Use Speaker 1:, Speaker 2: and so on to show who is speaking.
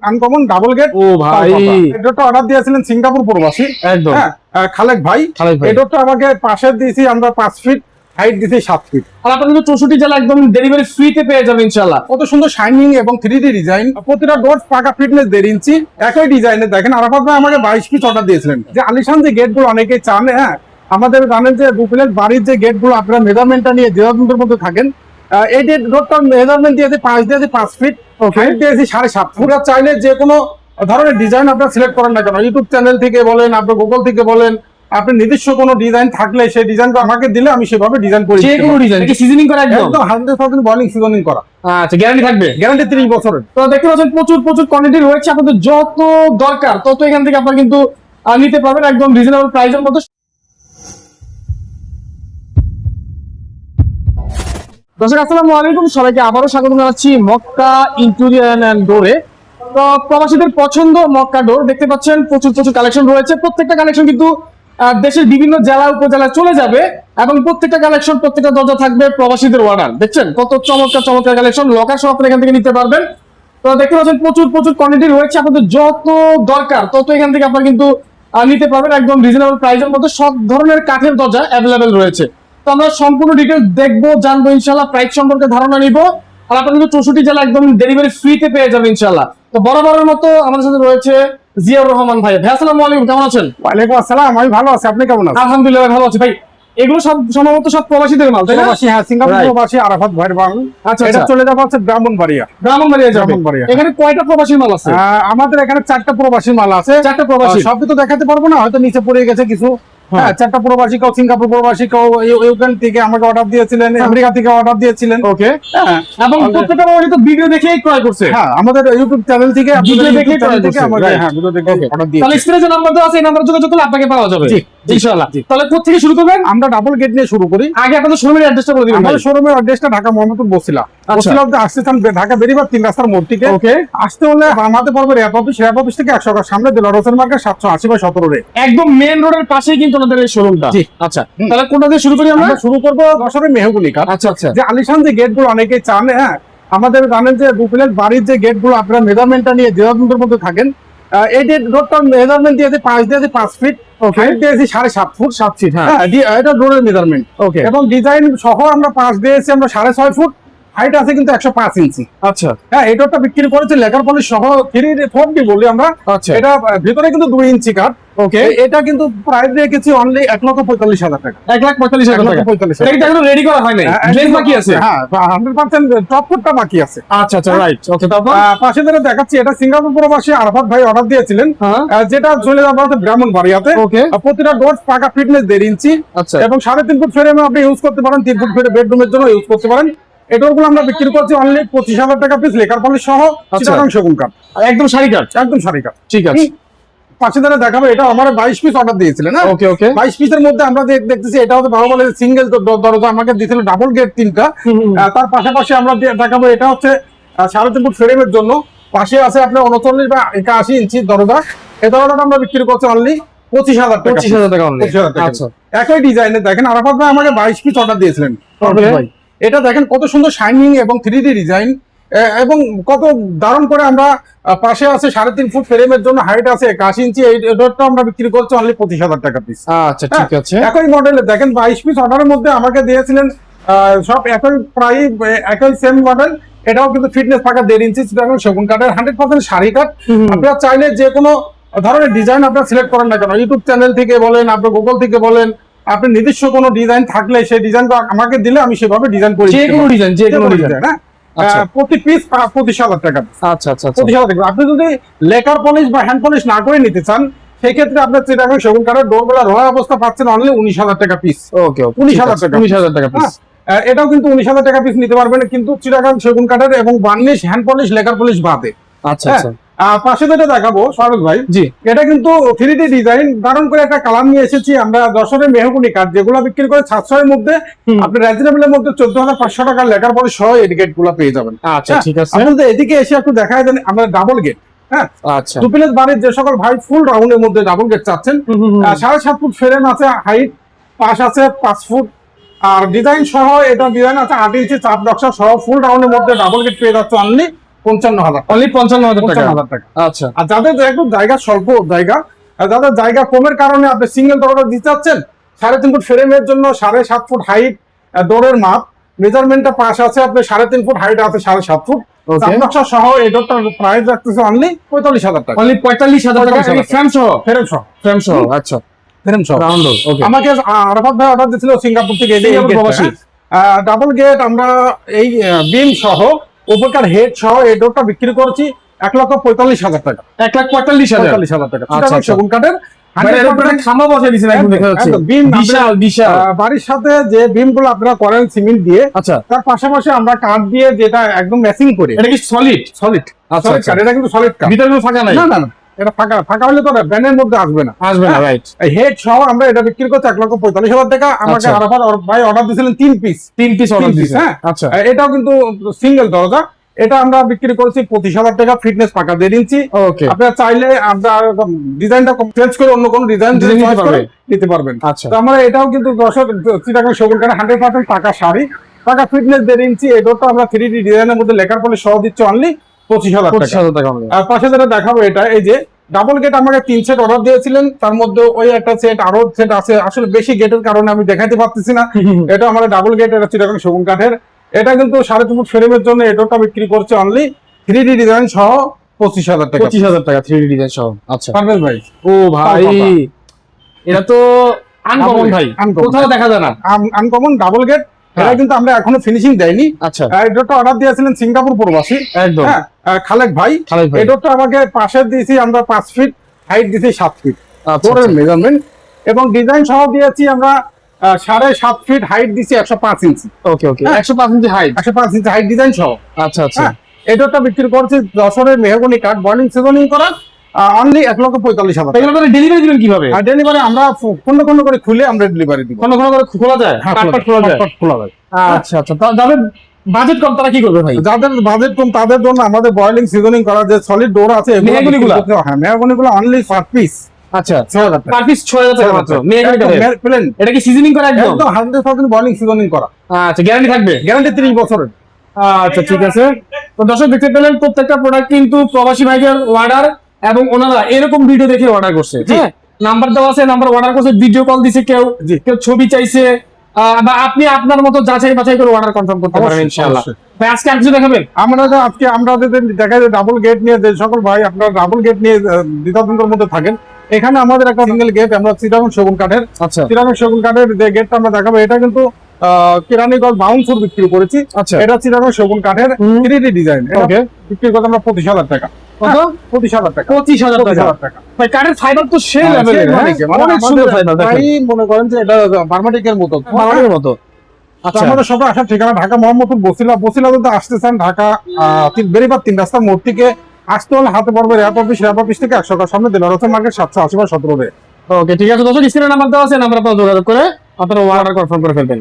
Speaker 1: Uncommon double gate.
Speaker 2: ও ভাই,
Speaker 1: এটা order দিয়েছিলেন সিঙ্গাপুর প্রবাসী
Speaker 2: একদম
Speaker 1: খালেক ভাই। এটা আমাকে পাশে দিয়েছি আমরা 5 ফিট, হাইট দিয়েছি 7 ফিট।
Speaker 2: আর আপনারা কিন্তু 64 জেলা একদম ডেলিভারি ফ্রিতে পেয়ে যাবেন ইনশাআল্লাহ।
Speaker 1: কত সুন্দর শাইনিং এবং 3D ডিজাইন, প্রতিটা ডোর পাকা ফিটনেস 1.5 ইঞ্চি, একই ডিজাইনে। দেখেন আরাফাত ভাই আমাকে 22 পিস অর্ডার দিয়েছিলেন। যে আলিশান যে গেটগুলো অনেকেই চান, হ্যাঁ আমাদের জানেন যে দুপিলের বাড়ির যে গেটগুলো আপনারা মেজারমেন্টটা নিয়ে দেওয়ার মধ্যে থাকেন, এই যে ডোরটার মেজারমেন্ট দিয়েছে 5 ফিট, হাইট দিয়েছি 7.5 ফুট। চাইলে যে কোনো ধরনের ডিজাইন আপনারা সিলেক্ট করেন না কেন, ইউটিউব চ্যানেল থেকে বলেন, আপনার গুগল থেকে বলেন, আপনি নিজস্ব কোনো ডিজাইন থাকলে সেই ডিজাইনটা আমাকে দিলে আমি সেভাবে ডিজাইন করি।
Speaker 2: যে কোনো ডিজাইন কি সিজনিং করা একদম
Speaker 1: 100% বলিং সিজনিং করা।
Speaker 2: আচ্ছা, গ্যারান্টি থাকবে?
Speaker 1: গ্যারান্টি 30 বছরের।
Speaker 2: তো দেখতে পাচ্ছেন প্রচুর কোয়ান্টিটি রয়েছে, আপনাদের যত দরকার তত এখান থেকে আপনারা কিন্তু নিতে পারবেন একদম রিজনেবল প্রাইসের মধ্যে। দর্শক আসসালামু আলাইকুম, সবাইকে আবারও স্বাগত জানাচ্ছি মক্কা ইন্টেরিয়র এন্ড ডোরে। তো প্রবাসীদের পছন্দ মক্কা ডোর, দেখতে পাচ্ছেন প্রচুর কালেকশন রয়েছে। প্রত্যেকটা কালেকশন কিন্তু দেশের বিভিন্ন জেলা উপজেলায় চলে যাবে এবং প্রত্যেকটা কালেকশন, প্রত্যেকটা দরজা থাকবে প্রবাসীদের অর্ডার। দেখছেন কত চমৎকার কালেকশন, লোকেশন আপনারা এখান থেকে নিতে পারবেন। তো দেখতে পাচ্ছেন প্রচুর কোয়ান্টিটি রয়েছে, আপনাদের যত দরকার তত এখান থেকে আপনারা কিন্তু নিতে পারবেন একদম রিজনেবল প্রাইসের মধ্যে। সব ধরনের কাঠের দরজা অ্যাভেলেবেল রয়েছে। তো আমরা সম্পূর্ণ ডিটেইলস দেখবো, জানবো ইনশাআল্লাহ, প্রাইস সম্পর্কে ধারণা নিব। আর আপনারা কিন্তু 64 জেলা একদম ডেলিভারি ফ্রিতে পেয়ে যাবেন ইনশাআল্লাহ। তো বরাবরের মতো আমাদের সাথে রয়েছে জিয়াউর রহমান ভাই। ভাই আসসালামু আলাইকুম, কেমন আছেন?
Speaker 1: ওয়ালাইকুম আসসালাম, আমি ভালো আছি, আপনি কেমন আছেন?
Speaker 2: আলহামদুলিল্লাহ ভালো আছি ভাই। এগুলো সব সম্ভবত সব প্রবাসীদের মাল, তাই না?
Speaker 1: প্রবাসী, হ্যাঁ সিঙ্গাপুর প্রবাসী আরাফাত ভাইয়ের মাল।
Speaker 2: আচ্ছা,
Speaker 1: এটা চলে যাবে হচ্ছে ব্রাহ্মণবাড়িয়া।
Speaker 2: ব্রাহ্মণবাড়িয়া। এখানে কয়টা প্রবাসী মাল আছে?
Speaker 1: আমাদের এখানে 4টা প্রবাসী মাল আছে।
Speaker 2: 4টা প্রবাসী,
Speaker 1: সব তো দেখাতে পারবো না, হয়তো নিচে পড়ে গেছে কিছু। হ্যাঁ 4টা প্রবাসী, কেউ সিঙ্গাপুর প্রবাসী, কেউ ইউক্রেন থেকে আমাকে অর্ডার দিয়েছিলেন, আমেরিকা থেকে অর্ডার দিয়েছিলেন।
Speaker 2: ওকে, এবং প্রত্যেকটা প্রবাসী তো ভিডিও দেখেই ক্রয় করছে।
Speaker 1: হ্যাঁ আমাদের ইউটিউব চ্যানেল থেকে
Speaker 2: ভিডিও দেখে
Speaker 1: আমাকে ভিডিও দেখে অর্ডার দিয়েছে।
Speaker 2: তাহলে স্ক্রিনে যে নাম্বার দেওয়া আছে এই নাম্বারে যোগাযোগ করলে আপনাকে পাওয়া যাবে ইনশাআল্লাহ। তাহলে কোথা থেকে শুরু করবেন?
Speaker 1: আমরা ডাবল গেট নিয়ে শুরু করি।
Speaker 2: আগে আপনাদের শোরুমের অ্যাড্রেসটা বলে দিবেন।
Speaker 1: আমাদের শোরুমের অ্যাড্রেসটা ঢাকা মোহাম্মদপুর বসিলা। বসিলাতে আসতেছেন ঢাকা বেরিবার 3 রাস্তার মোড় থেকে।
Speaker 2: ওকে,
Speaker 1: আসতে হলে আমাদের পড়বে র্যাব অফিস থেকে 100 টাকা সামনে দিল রোসেন মার্কেট 780/17 রে,
Speaker 2: একদম মেইন রোডের পাশেই কিন্তু আমাদের এই শোরুমটা। আচ্ছা, তাহলে কোনটা দিয়ে শুরু করি? আমরা
Speaker 1: শুরু করব যশোরের মেহগুনি কাঠ।
Speaker 2: আচ্ছা,
Speaker 1: যে আলিশান যে গেটগুলো অনেকেই চান, হ্যাঁ আমাদের জানেন যে দুপিলের বাড়ির যে গেটগুলো আপনারা মেজারমেন্টটা নিয়ে দেওয়ার মধ্যে থাকেন, এই যে ডোরটার মেজারমেন্ট দিয়েছে 5 ফিট, হাইট দিয়েছি 7.5 ফুট 7 ফিট। হ্যাঁ এটা ডোরের মেজারমেন্ট। ওকে, এবং ডিজাইন সহ আমরা 5 দিয়েছি আমরা 6.5 ফুট, হাইট আছে কিন্তু 105 ইঞ্চি।
Speaker 2: আচ্ছা,
Speaker 1: হ্যাঁ এই ডোরটা বিক্রি করেছে লেকার পলিশ সহ 3D বলি আমরা।
Speaker 2: আচ্ছা,
Speaker 1: এটা ভিতরে কিন্তু 2 ইঞ্চি কাঠ।
Speaker 2: ওকে,
Speaker 1: এটা কিন্তু প্রাইস রেখেছি অনলি 1,45,000 টাকা।
Speaker 2: 1,45,000 টাকা। এটা এখনো রেডি করা হয় নাই, গ্লেজ বাকি আছে।
Speaker 1: হ্যাঁ 100% টপ ফুটটা বাকি আছে।
Speaker 2: আচ্ছা, রাইট। ওকে, তারপর
Speaker 1: পাশে ধরে দেখাচ্ছি, এটা সিঙ্গাপুর প্রবাসী আরাফাত ভাই অর্ডার দিয়েছিলেন। যেটা চলে যাবে হচ্ছে ব্রাহ্মণবাড়িয়াতে।
Speaker 2: ওকে,
Speaker 1: প্রতিটা ডোর পাকা ফিটনেস 1.5 ইঞ্চি।
Speaker 2: আচ্ছা,
Speaker 1: এবং 3.5 ফুট ফ্রেমে আপনি ইউজ করতে পারেন, 3 ফুট ফ্রেমে বেডরুমের জন্য ইউজ করতে পারেন। এটাগুলো আমরা বিক্রি করছি অনলি 25,000 টাকা পিস, লেকার পলিশ সহ, চিটাগাং সেগুন কাঠ,
Speaker 2: একদম শাড়ি কাঠ,
Speaker 1: একদম শাড়ি কাঠ।
Speaker 2: ঠিক আছে।
Speaker 1: পাশে ধরে দেখাবো, এটা আমার 22 পিস অর্ডার দিয়েছিলেন। হ্যাঁ
Speaker 2: ওকে,
Speaker 1: 22 পিসের মধ্যে আমরা দেখতেছি এটা হচ্ছে বাহুবলের সিঙ্গেল দরজা, আমাকে দিয়েছিল ডাবল গেট 3টা। তার পাশাপাশি আমরা দেখাবো, এটা হচ্ছে 3.5 ফুট ফ্রেমের জন্য, পাশে আছে আপনার 39 বা 81 ইঞ্চি দরজা। এই দরজাটা আমরা বিক্রি করছি অনলি 25,000 টাকা।
Speaker 2: 25,000 টাকা।
Speaker 1: আচ্ছা, একই ডিজাইনে দেখেন আরাফাত ভাই আমাকে 22 পিস অর্ডার দিয়েছিলেন। এটা দেখেন কত সুন্দর শাইনিং এবং 3D ডিজাইন, এবং কত দারুণ করে আমরা পাশে আছে 3.5 ফুট ফ্রেমের জন্য, হাইট আছে 81 ইঞ্চি। এই ডোরটা আমরা বিক্রি করছি অনলি 25,000 টাকা পিস।
Speaker 2: আচ্ছা, ঠিক আছে।
Speaker 1: একই মডেলের দেখেন 22 পিস অর্ডারের মধ্যে আমাকে দিয়েছিলেন সব একই প্রায় একই সেম মডেল। এটাও কিন্তু ফিটনেস পাকা 1.5 ইঞ্চি সেগুন কাঠের 100% শাড়ি কাঠ। আপনারা চাইলে যে কোনো ধরনের ডিজাইন আপনারা সিলেক্ট করেন না কেন, ইউটিউব চ্যানেল থেকে বলেন, আপনার গুগল থেকে বলেন, আপনি নিজস্ব কোনো ডিজাইন থাকলে সেই ডিজাইনটা আমাকে দিলে আমি সেভাবে ডিজাইন করি।
Speaker 2: যে কোনো ডিজাইন,
Speaker 1: হ্যাঁ প্রতি পিস 25,000 টাকা।
Speaker 2: আচ্ছা,
Speaker 1: 25,000 টাকা। আপনি যদি লেকার পলিশ বা হ্যান্ড পলিশ না করে নিতে চান, সেই ক্ষেত্রে আপনার চিটাগাং সেগুন কাঠের ডোরগুলো রোয়া অবস্থা পাচ্ছেন অনলি 19,000 টাকা পিস।
Speaker 2: ওকে,
Speaker 1: 19,000 টাকা পিস। এটাও কিন্তু 19,000 টাকা পিস নিতে পারবেন, কিন্তু চিটাগাং সেগুন কাঠের এবং varnish, hand polish, lacquer polish বাদে।
Speaker 2: আচ্ছা,
Speaker 1: পাশে যেটা দেখাবো সরোজ ভাই,
Speaker 2: জি,
Speaker 1: এটা কিন্তু 3D ডিজাইন দারুণ করে একটা কালার নিয়ে এসেছি আমরা। যশোরের মেহগুনি কাঠ যেগুলো বিক্রি করে 700 এর মধ্যে, আপনি রিজনেবল এর মধ্যে 14,500 টাকা লেকার পলিশ সহ এই গেট গুলো পেয়ে যাবেন।
Speaker 2: আচ্ছা, ঠিক আছে।
Speaker 1: আপনাদের এদিকে এসে একটু দেখায় দেন আমরা ডাবল গেট। হ্যাঁ
Speaker 2: আচ্ছা,
Speaker 1: দুপিলের বাড়ির যে সকল ভাই ফুল রাউন্ডের মধ্যে ডাবল গেট চাচ্ছেন, 7.5 ফুট ফ্রেম আছে, হাইট পাশ আছে 5 ফুট, আর ডিজাইন সহ এটা ডিজাইন আছে 8 ইঞ্চি চাপ নকশা সহ ফুল রাউন্ডের মধ্যে ডাবল গেট পেয়ে যাচ্ছে অনলি 55,000
Speaker 2: অনলি 55,000 টাকা।
Speaker 1: 55,000 টাকা।
Speaker 2: আচ্ছা
Speaker 1: আর যাদের একটু জায়গা স্বল্প জায়গা, আর যাদের জায়গা কমের কারণে আপনি সিঙ্গেল দরজা দিতে চাচ্ছেন, 3.5 ফুট ফ্রেমের জন্য 7.5 ফুট হাইট ডোরের মাপ, মেজারমেন্টটা পাশ আছে, আপনি 3.5 ফুট হাইট আছে 7.5 ফুট,
Speaker 2: Okay.
Speaker 1: চারনকশা সহ এই ডোরটার প্রাইস রাখতেছে অনলি 45,000 টাকা।
Speaker 2: অনলি 45,000 টাকা
Speaker 1: 45,000
Speaker 2: ফ্রেম সহ।
Speaker 1: ফ্রেম সহ,
Speaker 2: ফ্রেম সহ আচ্ছা
Speaker 1: ফ্রেম সহ।
Speaker 2: রাউন্ড ডোর ওকে।
Speaker 1: আমাকে আরাফাত ভাই অর্ডার দিয়েছিল সিঙ্গাপুর থেকে, এই
Speaker 2: সিঙ্গাপুর প্রবাসী।
Speaker 1: ডাবল গেট আমরা এই বিম সহ উপরকার হেড সহ এই ডোরটা বিক্রি করেছি 1,45,000 টাকা।
Speaker 2: 1,45,000
Speaker 1: 45,000 টাকা।
Speaker 2: আচ্ছা,
Speaker 1: চিটাগং
Speaker 2: আচ্ছা।
Speaker 1: সেগুন কাঠের
Speaker 2: মানে এর উপরে একটা খাম্বা বসিয়ে দিয়েছেন একদম দেখা যাচ্ছে।
Speaker 1: একদম, বিম
Speaker 2: বিশাল বিশাল।
Speaker 1: বাড়ির সাথে যে বিম গুলো আপনারা করেন সিমেন্ট দিয়ে,
Speaker 2: আচ্ছা
Speaker 1: তার পাশাপাশি আমরা কাঠ দিয়ে যেটা একদম ম্যাচিং করে,
Speaker 2: এটা কি সলিড?
Speaker 1: সলিড
Speaker 2: আচ্ছা,
Speaker 1: সলিড
Speaker 2: আচ্ছা।
Speaker 1: কাঠ, এটা কিন্তু সলিড কাঠ।
Speaker 2: ভিতরে কোনো ফাঁকা নাই?
Speaker 1: না না না, এটা ফাঁকা ফাঁকা হলে তো ব্যানের মধ্যে আসবে না,
Speaker 2: আসবে না রাইট।
Speaker 1: এই হেড সহ আমরা এটা বিক্রি করছি 1,45,000 টাকা। আমাকে
Speaker 2: আচ্ছা।
Speaker 1: আরাফাত ভাই অর্ডার দিয়েছিলেন 3 পিস,
Speaker 2: 3 পিস অর্ডার দিয়েছেন
Speaker 1: হ্যাঁ।
Speaker 2: আচ্ছা
Speaker 1: এটাও কিন্তু সিঙ্গেল দরজা, এটা আমরা বিক্রি করেছি 25,000 টাকা, ফিটনেস পাকা 1.5 ইঞ্চি।
Speaker 2: ওকে
Speaker 1: আপনারা চাইলে আপনার ডিজাইনটা চেঞ্জ করে অন্য কোনো ডিজাইন
Speaker 2: Design নিতে পারবে।
Speaker 1: নিতে পারবেন।
Speaker 2: আচ্ছা
Speaker 1: তো আমরা এটাও কিন্তু দর্শক চিটাগং সেগুন কাঠের 100% পাকা শাড়ি, পাকা ফিটনেস 1.5 ইঞ্চি। এই ডোরটা আমরা 3D ডিজাইনের মধ্যে লেখার পরে সহ দিচ্ছি অনলি 25,000 টাকা।
Speaker 2: 25,000 টাকা হবে।
Speaker 1: আর পাশে যেটা দেখাবো এটা, এই যে ডাবল গেট আমাকে 3 সেট অর্ডার দিয়েছিলেন, তার মধ্যে ওই একটা সেট আরো সেট আছে, আসলে বেশি গেটের কারণে আমি দেখাতে পারতেছি না। এটা আমাদের ডাবল গেট, এটা চিটাগং সেগুন কাঠের। এটা কিন্তু 3.5 ফুট ফ্রেমের জন্য এই ডোরটা বিক্রি করছে অনলি 3D ডিজাইন সহ 25,000 টাকা।
Speaker 2: 25,000 টাকা 3D ডিজাইন সহ আচ্ছা।
Speaker 1: পারভেজ ভাই,
Speaker 2: ও ভাই এটা তো আনকমন ভাই,
Speaker 1: Uncommon।
Speaker 2: কোথাও দেখা যায় না।
Speaker 1: আনকমন ডাবল গেট, এটা
Speaker 2: হ্যাঁ।
Speaker 1: কিন্তু আমরা এখনো ফিনিশিং দেয়নি।
Speaker 2: আচ্ছা
Speaker 1: এই ডোরটা অর্ডার দিয়েছিলেন সিঙ্গাপুর প্রবাসী,
Speaker 2: একদম
Speaker 1: হ্যাঁ, খালেক ভাই।
Speaker 2: খালেদ ভাই
Speaker 1: এই ডোরটা আমাকে পাশে দিয়েছি আমরা 5 ফিট, হাইট দিয়েছি 7 ফিট
Speaker 2: আচ্ছা
Speaker 1: ডোরের মেজারমেন্ট, এবং ডিজাইন সহ দিয়েছি আমরা 7.5 ফিট, হাইট দিয়েছি 105 ইঞ্চি।
Speaker 2: ওকে ওকে
Speaker 1: হ্যাঁ।
Speaker 2: 105 ইঞ্চি হাইট
Speaker 1: 105 ইঞ্চি হাইট ডিজাইন সহ।
Speaker 2: আচ্ছা আচ্ছা
Speaker 1: হ্যাঁ, এই ডোরটা বিক্রি করছি যশোরের মেহগনি কাঠ, বয়লিং সিজনিং করা, অনলি 1,45,000 টাকা।
Speaker 2: এগুলো ডেলিভারি দিবেন কিভাবে?
Speaker 1: আর ডেলিভারি আমরা কোন কোন করে খুলে আমরা ডেলিভারি দিব।
Speaker 2: কোন কোন করে খোলা যায়?
Speaker 1: হ্যাঁ,
Speaker 2: কাট খোলা যায়
Speaker 1: খোলা যায়।
Speaker 2: আচ্ছা আচ্ছা যাদের বাজেট কম তারা কি করবে ভাই?
Speaker 1: যাদের বাজেট কম তাদের জন্য আমাদের বয়লিং সিজনিং করা যে সলিড ডোর আছে,
Speaker 2: মেহগনি গুলা?
Speaker 1: হ্যাঁ, মেহগনি গুলো অনলি 7 পিস
Speaker 2: আচ্ছা
Speaker 1: 6,000 টাকা।
Speaker 2: পার পিস 6,000 টাকা মাত্র মেয়ে
Speaker 1: প্লেন,
Speaker 2: এটা কি সিজনিং করা একদম?
Speaker 1: একদম 100% বয়লিং সিজনিং করা,
Speaker 2: আচ্ছা গ্যারান্টি থাকবে?
Speaker 1: গ্যারান্টি 30 বছরের।
Speaker 2: আচ্ছা ঠিক আছে। তো দর্শক দেখতে পেলেন প্রত্যেকটা প্রোডাক্ট কিন্তু প্রবাসী ভাইদের অর্ডার, এবং ওনারা এরকম ভিডিও দেখে অর্ডার করছে।
Speaker 1: জি।
Speaker 2: হ্যাঁ নাম্বার দেওয়া আছে, নাম্বার অর্ডার করছে, ভিডিও কল দিছে কেউ,
Speaker 1: জি।
Speaker 2: কেউ ছবি চাইছে, বা আপনি আপনার মতো যাচাই বাছাই করে অর্ডার কনফার্ম করতে পারবেন
Speaker 1: অবশ্যই,
Speaker 2: ইনশাআল্লাহ।
Speaker 1: অবশ্যই।
Speaker 2: ভাই আজকে আর কিছু দেখাবেন?
Speaker 1: আমরা তো আজকে আমরা যদি দেখা যায় ডাবল গেট নিয়ে যে সকল ভাই আপনারা ডাবল গেট নিয়ে দ্বিধাদ্বন্দ্বের মধ্যে থাকেন, এখানে আমাদের একটা সিঙ্গেল গেট আমরা চিটাগং সেগুন কাঠের,
Speaker 2: আচ্ছা
Speaker 1: চিটাগং সেগুন কাঠের যে গেটটা আমরা দেখাবো, এটা কিন্তু কেরানীগঞ্জ বাউন্সুর বিক্রি করেছি।
Speaker 2: আচ্ছা
Speaker 1: এটা চিটাগং সেগুন কাঠের 3D ডিজাইন, এটা
Speaker 2: ওকে
Speaker 1: বিক্রি করতে আমরা 25,000 টাকা।
Speaker 2: কত?
Speaker 1: 25,000 টাকা।
Speaker 2: 25,000 টাকা।
Speaker 1: 25,000 টাকা।
Speaker 2: ভাই কাঠের ফাইবার তো সেই
Speaker 1: হ্যাঁ,
Speaker 2: লেভেলের,
Speaker 1: সেই
Speaker 2: হ্যাঁ?
Speaker 1: মালিকের, মানে
Speaker 2: অনেক সুন্দর
Speaker 1: আমাদের
Speaker 2: ফাইবার দেখেন,
Speaker 1: ভাই মনে করেন যে এটা বার্মাটিকের মতো।
Speaker 2: বাংলার মতো।
Speaker 1: তো
Speaker 2: আচ্ছা
Speaker 1: আমাদের সবাই আসার ঠিকানা ঢাকা মোহাম্মদপুর বসিলা যদি আসতে চান, ঢাকা বেরিবার 3 রাস্তার মোড় থেকে আসতে হলে হাতে পড়বে র্যাপ অফিস থেকে 100 টাকা সামনে দিলার হোসেন মার্কেট 780/17।
Speaker 2: ওকে ঠিক আছে দর্শক, স্ক্রিনে নাম্বার দেওয়া আছে, নাম্বার আপনারা যোগাযোগ করে আপনারা অর্ডার কনফার্ম করে ফেলবেন।